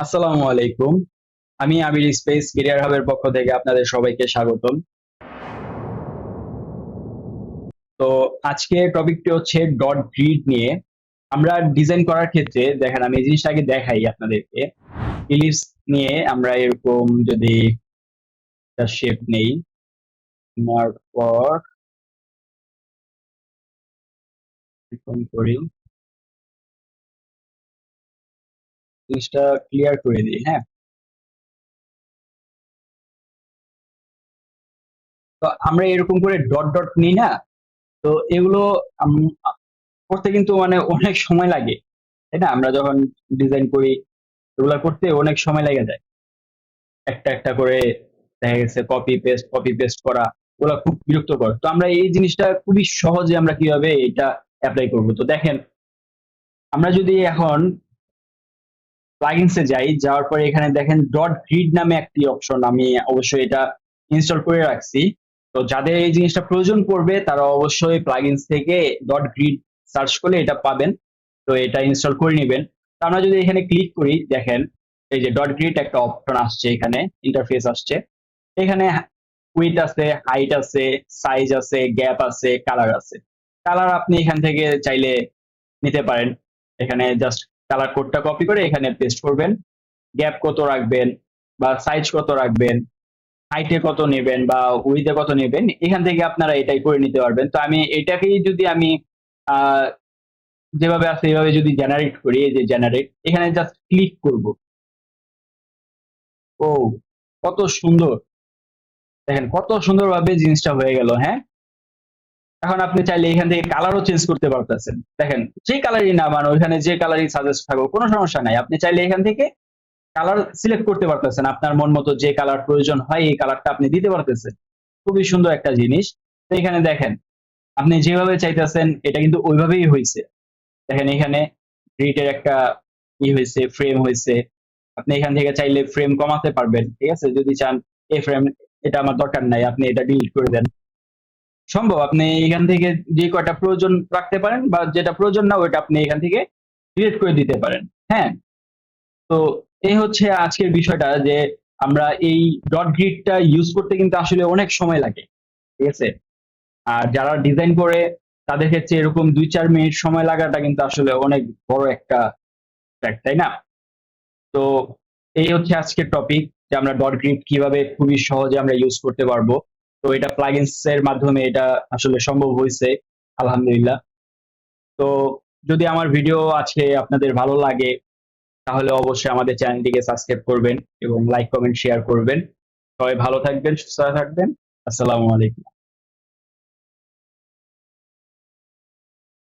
আসসালামু আলাইকুম। আমি আবির স্পেস ক্যারিয়ার হাবের পক্ষ থেকে আপনাদের সবাইকে স্বাগতম। তো আজকে টপিকটি হচ্ছে ডট গ্রিড নিয়ে। আমরা ডিজাইন করার ক্ষেত্রে দেখেন, আমি এই জিনিসটা আগে দেখাই আপনাদেরকে। ইলিপস নিয়ে আমরা এরকম যদি একটা শেপ নেই, নেওয়ার পর এরকম করি, জিনিসটা ক্লিয়ার করে দিই। হ্যাঁ, তো আমরা এরকম করে ডট ডট নিই না? তো এগুলো আম- করতে কিন্তু মানে অনেক সময় লাগে, তাই না? আমরা যখন ডিজাইন করি এগুলা করতে অনেক সময় লেগে যায়। একটা একটা করে দেখা গেছে কপি পেস্ট করা, ওগুলা খুব বিরক্তকর। তো আমরা এই জিনিসটা খুবই সহজে আমরা কিভাবে এটা অ্যাপ্লাই করব, তো দেখেন। আমরা যদি এখন প্লাগইনসে যাই, যাওয়ার পরে এখানে দেখেন ডট গ্রিড নামে একটি অপশন, আমি অবশ্যই এটা ইনস্টল করে রাখছি। তো যাদের এই জিনিসটা প্রয়োজন পড়বে তারা অবশ্যই প্লাগইনস থেকে ডট গ্রিড সার্চ করলে এটা পাবেন। তো এটা ইনস্টল করে নেবেন। তো আমরা যদি এখানে ক্লিক করি, দেখেন এই যে ডট গ্রিড একটা অপশন আসছে, এখানে ইন্টারফেস আসছে। এখানে উইথ আছে, হাইট আছে, সাইজ আছে, গ্যাপ আছে, কালার আছে। কালার আপনি এখান থেকে চাইলে নিতে পারেন। এখানে জাস্ট কালার কোডটা কপি করে এখানে পেস্ট করবেন। গ্যাপ কত রাখবেন বা সাইজ কত রাখবেন, হাইটে কত নেবেন বা উইথে কত নেবেন, এখান থেকে আপনারা এটাই করে নিতে পারবেন। তো আমি এটাকেই যদি আমি আহ, যেভাবে আছে এভাবে যদি জেনারেট করি, এই যে জেনারেট, এখানে জাস্ট ক্লিক করব। ও, কত সুন্দর! দেখেন কত সুন্দরভাবে জিনিসটা হয়ে গেল। হ্যাঁ, এখন আপনি চাইলে এখান থেকে কালারও চেঞ্জ করতে পারতেছেন। দেখেন, যে কালারই না মানে ওইখানে যে কালারই সাজেস্ট থাকুক কোনো সমস্যা নাই, আপনি চাইলে এখান থেকে কালার সিলেক্ট করতে পারতেছেন। আপনার মন মতো যে কালার প্রয়োজন হয় এই কালারটা আপনি দিতে পারতেছেন। খুবই সুন্দর একটা জিনিস। তো এখানে দেখেন, আপনি যেভাবে চাইতেছেন এটা কিন্তু ওইভাবেই হয়েছে। দেখেন এখানে গ্রিডের একটা হয়েছে, ফ্রেম হয়েছে। আপনি এখান থেকে চাইলে ফ্রেম কমাতে পারবেন, ঠিক আছে? যদি চান এই ফ্রেম এটা আমার দরকার নাই, আপনি এটা ডিলিট করে দেন। সম্ভব আপনি এখান থেকে যে কয়টা প্রয়োজন রাখতে পারেন, বা যেটা প্রয়োজন না ওইটা আপনি এখান থেকে ডিলিট করে দিতে পারেন। হ্যাঁ, তো এই হচ্ছে আজকের বিষয়টা, যে আমরা এই ডট গ্রিডটা ইউজ করতে কিন্তু আসলে অনেক সময় লাগে, ঠিক আছে? আর যারা ডিজাইন করে তাদের ক্ষেত্রে এরকম 2-4 মিনিট সময় লাগাটা কিন্তু আসলে অনেক বড় একটা ফ্যাক্ট, তাই না? তো এই হচ্ছে আজকের টপিক, যে আমরা ডট গ্রিড কিভাবে খুবই সহজে আমরা ইউজ করতে পারবো। তো এটা প্লাগইনস এর মাধ্যমে এটা আসলে সম্ভব হয়েছে, আলহামদুলিল্লাহ। তো যদি আমার ভিডিও আজকে আপনাদের ভালো লাগে তাহলে অবশ্যই আমাদের চ্যানেলটিকে সাবস্ক্রাইব করবেন এবং লাইক কমেন্ট শেয়ার করবেন। সবাই ভালো থাকবেন, সুস্থ থাকবেন। আসসালামু আলাইকুম।